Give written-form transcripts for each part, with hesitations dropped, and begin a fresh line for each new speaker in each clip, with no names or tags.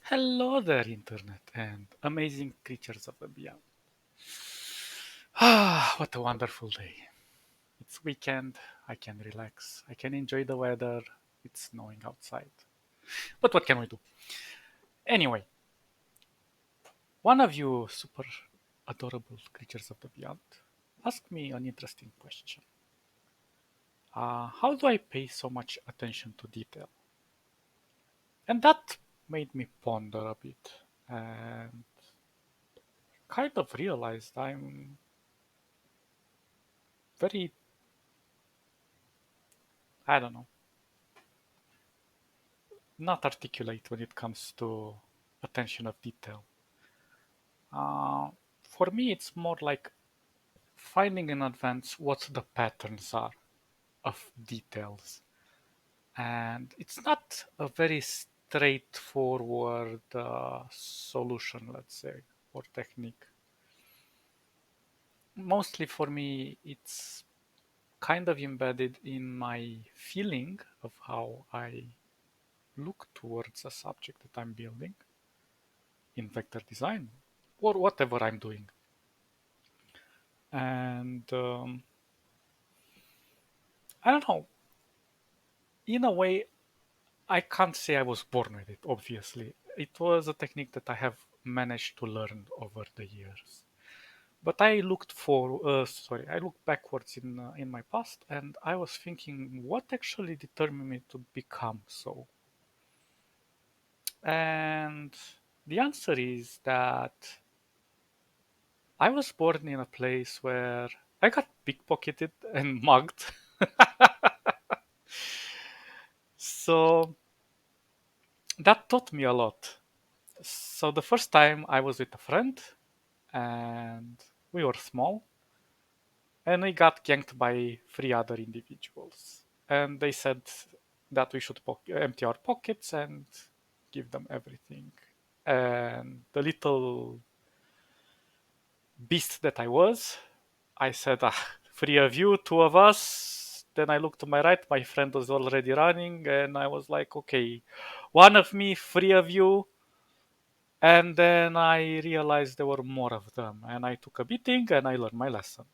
Hello there, Internet, and amazing creatures of the beyond. Ah, what a wonderful day. It's weekend, I can relax, I can enjoy the weather, it's snowing outside. But what can we do? Anyway, one of you super adorable creatures of the beyond asked me an interesting question. How do I pay so much attention to detail? And that made me ponder a bit and kind of realized I'm very, I don't know, not articulate when it comes to attention of detail. Uh, for me, it's more like finding in advance what the patterns are of details. And it's not a very straightforward solution, let's say, or technique. Mostly for me, it's kind of embedded in my feeling of how I look towards a subject that I'm building in vector design or whatever I'm doing. And I don't know, in a way, I can't say I was born with it, obviously. It was a technique that I have managed to learn over the years. But I looked backwards in my past, and I was thinking, what actually determined me to become so? And the answer is that I was born in a place where I got pickpocketed and mugged. So that taught me a lot. So the first time I was with a friend and we were small and we got ganked by three other individuals. And they said that we should empty our pockets and give them everything. And the little beast that I was, I said, three of you, two of us. Then I looked to my right, my friend was already running, and I was like, okay, one of me, three of you. And then I realized there were more of them, and I took a beating and I learned my lesson.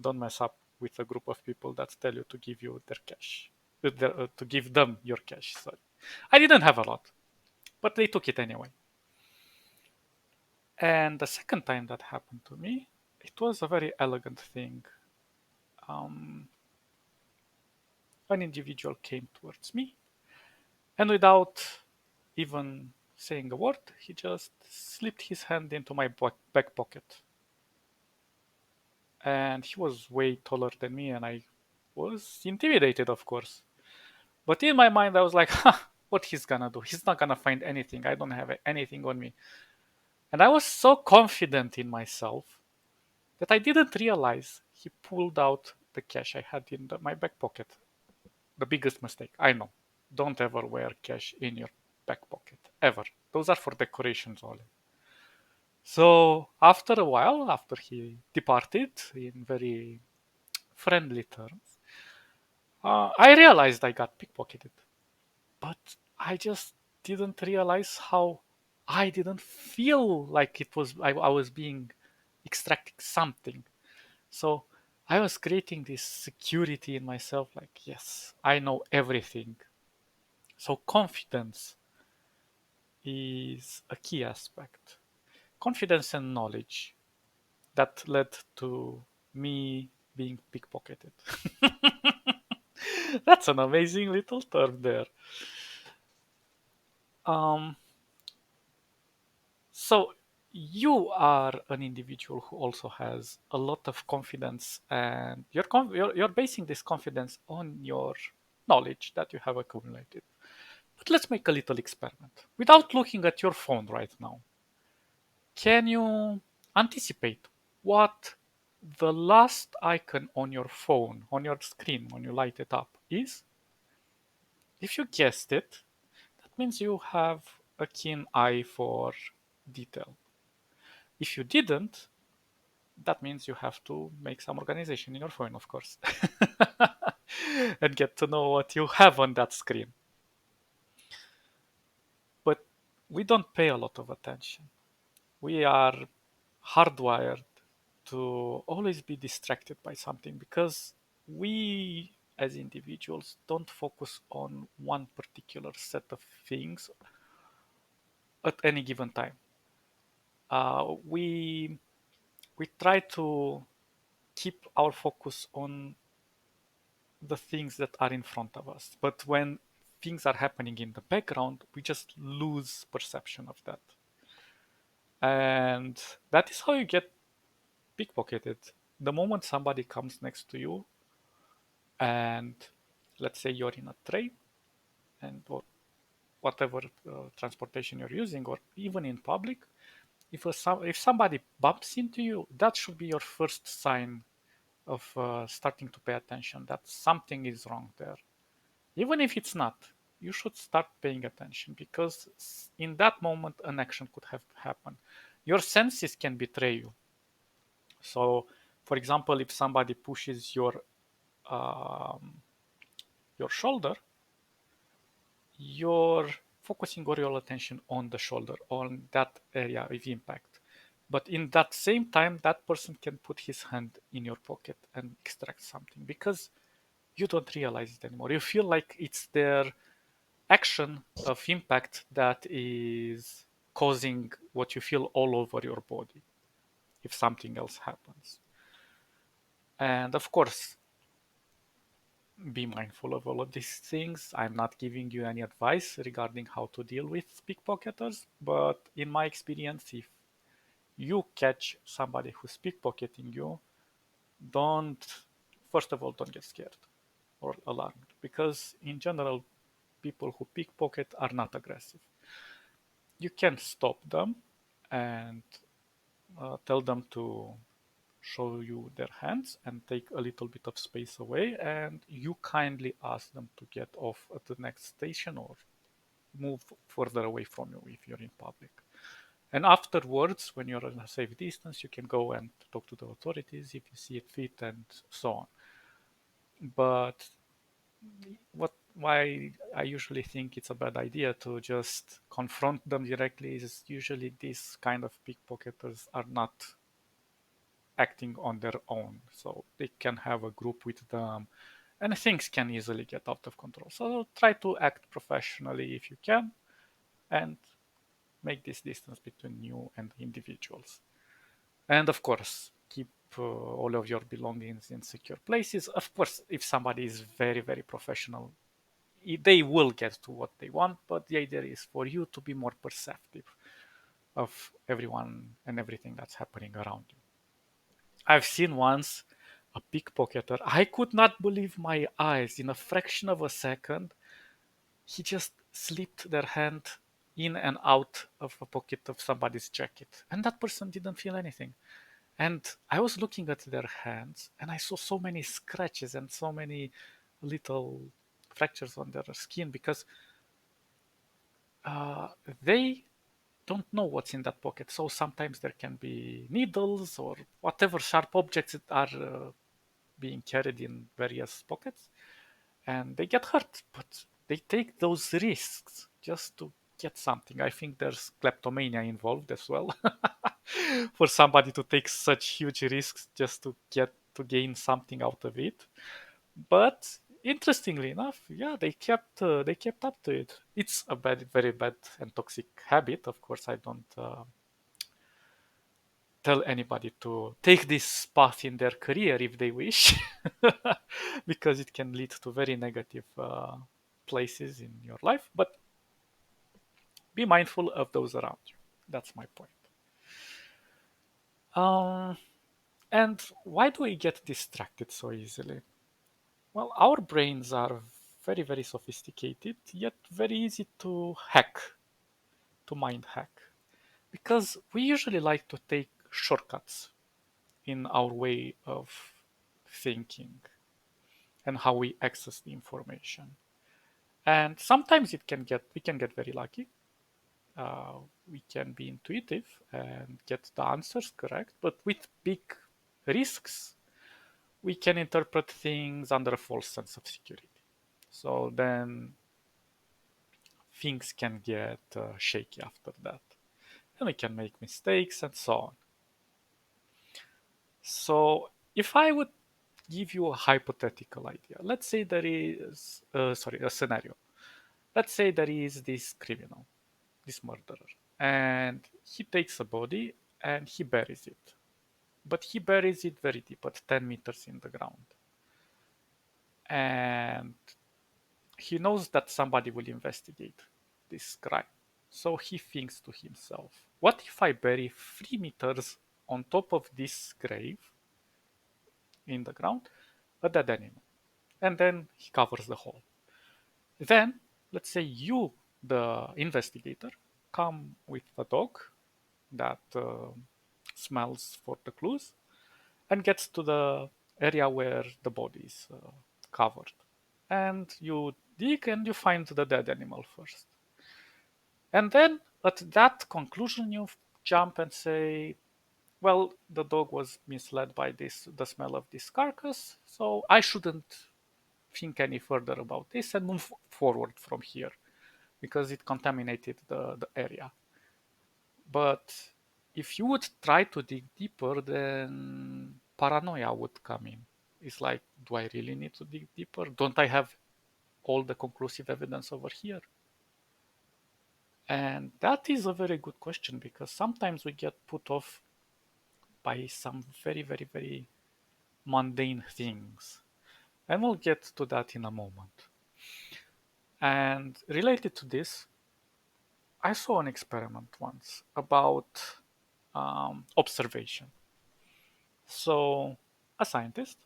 Don't mess up with a group of people that tell you to give you their cash, to give them your cash. Sorry, I didn't have a lot, but they took it anyway. And the second time that happened to me, it was a very elegant thing. Um, an individual came towards me, and without even saying a word, he just slipped his hand into my back pocket. And he was way taller than me, and I was intimidated, of course. But in my mind, I was like, what he's gonna do? He's not gonna find anything. I don't have anything on me. And I was so confident in myself that I didn't realize he pulled out the cash I had in my back pocket. The biggest mistake, I know. Don't ever wear cash in your back pocket, ever. Those are for decorations only. So after a while, after he departed in very friendly terms, I realized I got pickpocketed, but I just didn't realize how I didn't feel like I was being extracting something. So I was creating this security in myself, like yes, I know everything. So confidence is a key aspect. Confidence and knowledge that led to me being pickpocketed. That's an amazing little term there. Um, so you are an individual who also has a lot of confidence, and you're basing this confidence on your knowledge that you have accumulated. But let's make a little experiment. Without looking at your phone right now, can you anticipate what the last icon on your phone, on your screen, when you light it up, is? If you guessed it, that means you have a keen eye for detail. If you didn't, that means you have to make some organization in your phone, of course, and get to know what you have on that screen. But we don't pay a lot of attention. We are hardwired to always be distracted by something because we as individuals don't focus on one particular set of things at any given time. We try to keep our focus on the things that are in front of us, but when things are happening in the background, we just lose perception of that, and that is how you get pickpocketed. The moment somebody comes next to you, and let's say you're in a train and or whatever transportation you're using, or even in public, if somebody bumps into you, that should be your first sign of starting to pay attention that something is wrong there. Even if it's not, you should start paying attention because in that moment an action could have happened. Your senses can betray you. So, for example, if somebody pushes um, your shoulder, you're focusing all your attention on the shoulder, on that area of impact. But in that same time, that person can put his hand in your pocket and extract something because you don't realize it anymore. You feel like it's their action of impact that is causing what you feel all over your body if something else happens. And of course, be mindful of all of these things. I'm not giving you any advice regarding how to deal with pickpocketers, but in my experience, if you catch somebody who's pickpocketing you, don't, first of all, don't get scared or alarmed because, in general, people who pickpocket are not aggressive. You can stop them and tell them to show you their hands and take a little bit of space away, and you kindly ask them to get off at the next station or move further away from you if you're in public. And afterwards, when you're in a safe distance, you can go and talk to the authorities if you see it fit and so on. But why I usually think it's a bad idea to just confront them directly is usually these kind of pickpocketers are not acting on their own. So they can have a group with them and things can easily get out of control. So try to act professionally if you can and make this distance between you and individuals. And of course, keep all of your belongings in secure places. Of course, if somebody is very, very professional, they will get to what they want, but the idea is for you to be more perceptive of everyone and everything that's happening around you. I've seen once a pickpocketer. I could not believe my eyes. In a fraction of a second, he just slipped their hand in and out of a pocket of somebody's jacket. And that person didn't feel anything. And I was looking at their hands and I saw so many scratches and so many little fractures on their skin because uh, they don't know what's in that pocket. So sometimes there can be needles or whatever sharp objects that are being carried in various pockets and they get hurt, but they take those risks just to get something. I think there's kleptomania involved as well for somebody to take such huge risks just to get to gain something out of it. But interestingly enough, yeah, they kept up to it. It's a bad, very bad and toxic habit. Of course, I don't tell anybody to take this path in their career if they wish, because it can lead to very negative places in your life. But be mindful of those around you. That's my point. Um, and why do we get distracted so easily? Well, our brains are very, very sophisticated, yet very easy to hack, to mind hack, because we usually like to take shortcuts in our way of thinking and how we access the information. And sometimes we can get very lucky. We can be intuitive and get the answers correct, but with big risks, we can interpret things under a false sense of security. So then things can get shaky after that. And we can make mistakes and so on. So if I would give you a hypothetical idea, let's say there is, a scenario. Let's say there is this criminal, this murderer, and he takes a body and he buries it. But he buries it very deep, at 10 meters in the ground. And he knows that somebody will investigate this crime. So he thinks to himself, what if I bury 3 meters on top of this grave in the ground a dead animal? And then he covers the hole. Then, let's say you, the investigator, come with a dog that smells for the clues and gets to the area where the body is covered. And you dig and you find the dead animal first. And then at that conclusion, you jump and say, well, the dog was misled by the smell of this carcass, so I shouldn't think any further about this and move forward from here because it contaminated the area. But if you would try to dig deeper, then paranoia would come in. It's like, do I really need to dig deeper? Don't I have all the conclusive evidence over here? And that is a very good question because sometimes we get put off by some very, very, very mundane things. And we'll get to that in a moment. And related to this, I saw an experiment once about observation. So, a scientist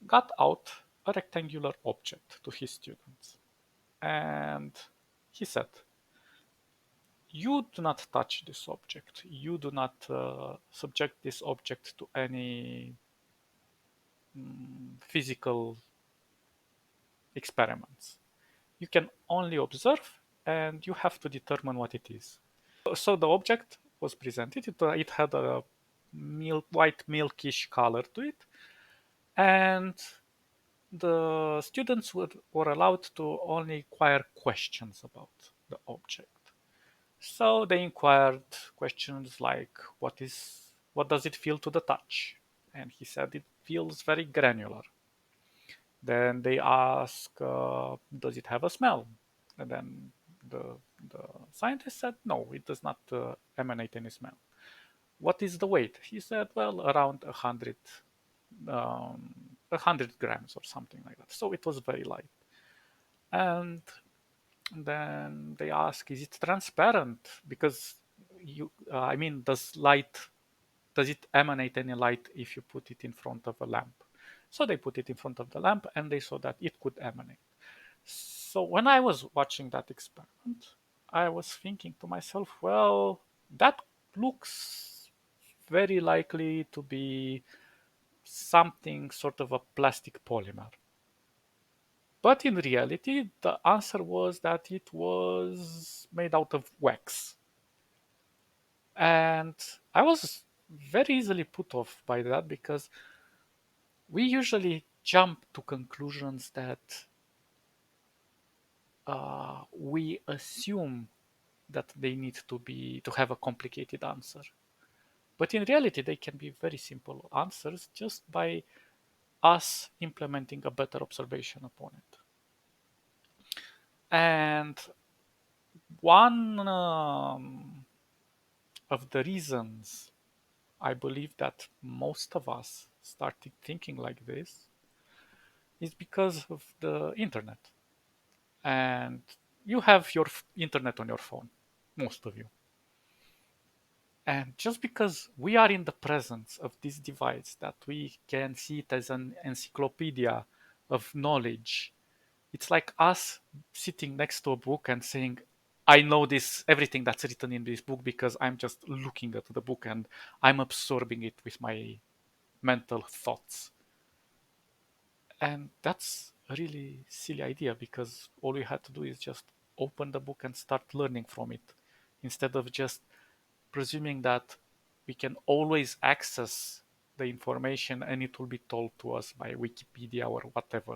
got out a rectangular object to his students and he said, you do not touch this object. You do not subject this object to any physical experiments. You can only observe and you have to determine what it is. So the object was presented. It had a white milkish color to it, and the students were allowed to only inquire questions about the object. So they inquired questions like, what does it feel to the touch? And he said it feels very granular. Then they ask, does it have a smell? And then the, the scientist said, no, it does not emanate any smell. What is the weight? He said, well, around 100 grams or something like that. So it was very light. And then they ask, is it transparent? Because does it emanate any light if you put it in front of a lamp? So they put it in front of the lamp and they saw that it could emanate. So when I was watching that experiment, I was thinking to myself, well, that looks very likely to be something sort of a plastic polymer. But in reality, the answer was that it was made out of wax. And I was very easily put off by that because we usually jump to conclusions that we assume that they need to have a complicated answer. But in reality, they can be very simple answers just by us implementing a better observation upon it. And one of the reasons I believe that most of us started thinking like this is because of the internet. And you have your internet on your phone, most of you. And just because we are in the presence of this device, that we can see it as an encyclopedia of knowledge, it's like us sitting next to a book and saying, I know this, everything that's written in this book because I'm just looking at the book and I'm absorbing it with my mental thoughts. And that's a really silly idea because all we had to do is just open the book and start learning from it instead of just presuming that we can always access the information and it will be told to us by Wikipedia or whatever.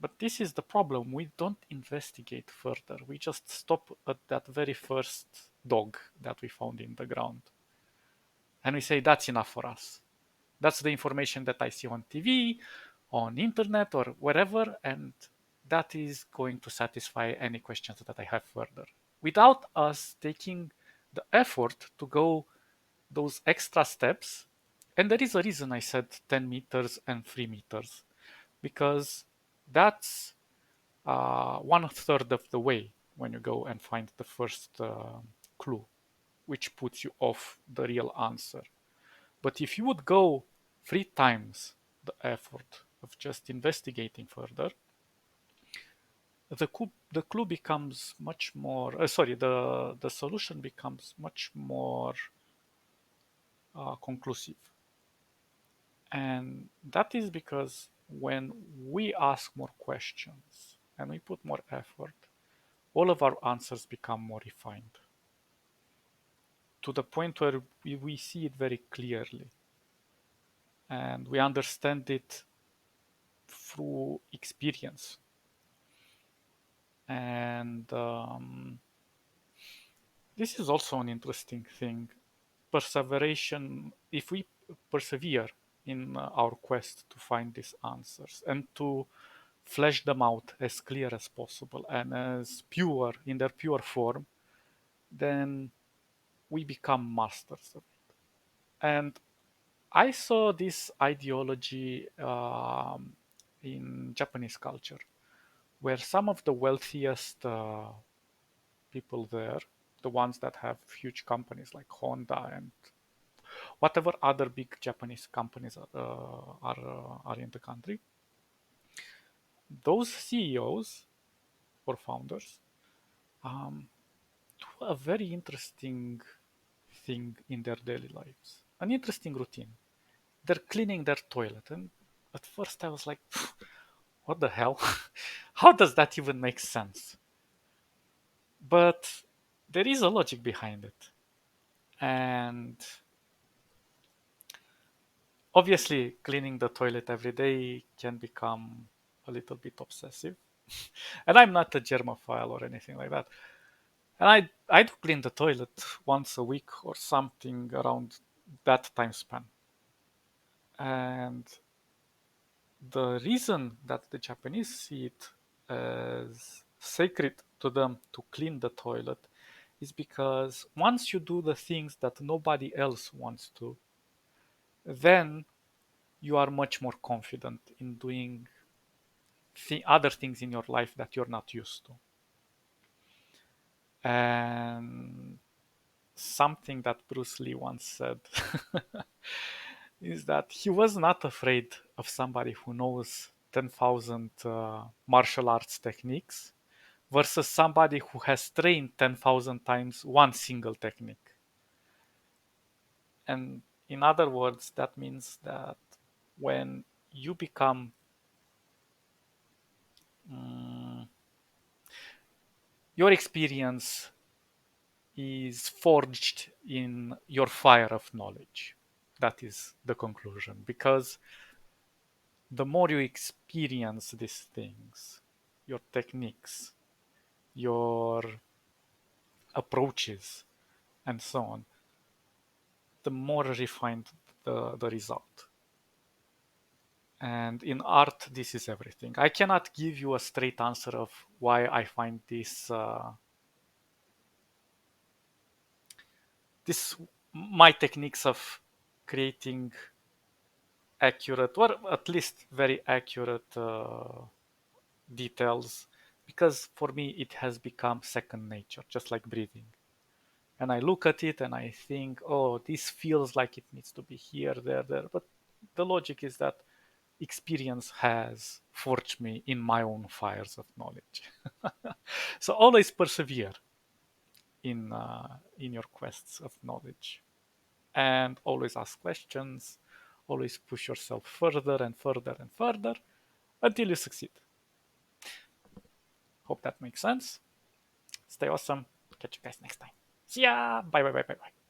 But this is the problem. We don't investigate further. We just stop at that very first dog that we found in the ground. And we say, that's enough for us. That's the information that I see on TV, on internet, or wherever, and that is going to satisfy any questions that I have further. Without us taking the effort to go those extra steps, and there is a reason I said 10 meters and 3 meters, because that's 1/3 of the way when you go and find the first clue, which puts you off the real answer. But if you would go 3 times the effort of just investigating further, the clue becomes much more. Sorry, the solution becomes much more conclusive, and that is because when we ask more questions and we put more effort, all of our answers become more refined to the point where we see it very clearly and we understand it through experience. And this is also an interesting thing. Perseveration, if we persevere in our quest to find these answers and to flesh them out as clear as possible and as pure in their pure form, then we become masters of it. And I saw this ideology in Japanese culture, where some of the wealthiest people there, the ones that have huge companies like Honda and whatever other big Japanese companies are in the country, those CEOs or founders do a very interesting thing in their daily lives, an interesting routine. They're cleaning their toilet, and at first I was like, what the hell? How does that even make sense? But there is a logic behind it. And obviously, cleaning the toilet every day can become a little bit obsessive. And I'm not a germophile or anything like that. And I do clean the toilet once a week or something around that time span. And the reason that the Japanese see it as sacred to them to clean the toilet is because once you do the things that nobody else wants to, then you are much more confident in doing other things in your life that you're not used to. And something that Bruce Lee once said is that he was not afraid of somebody who knows 10,000 martial arts techniques versus somebody who has trained 10,000 times one single technique. And in other words, that means that when you become your experience is forged in your fire of knowledge. That is the conclusion. Because the more you experience these things, your techniques, your approaches, and so on, the more refined the result. And in art, this is everything. I cannot give you a straight answer of why I find this my techniques of creating accurate or at least very accurate details, because for me it has become second nature, just like breathing. And I look at it and I think, oh, this feels like it needs to be here, there. But the logic is that experience has forged me in my own fires of knowledge. So always persevere in your quests of knowledge, and always ask questions. Always push yourself further and further and further until you succeed. Hope that makes sense. Stay awesome. Catch you guys next time. See ya. Bye bye bye bye bye.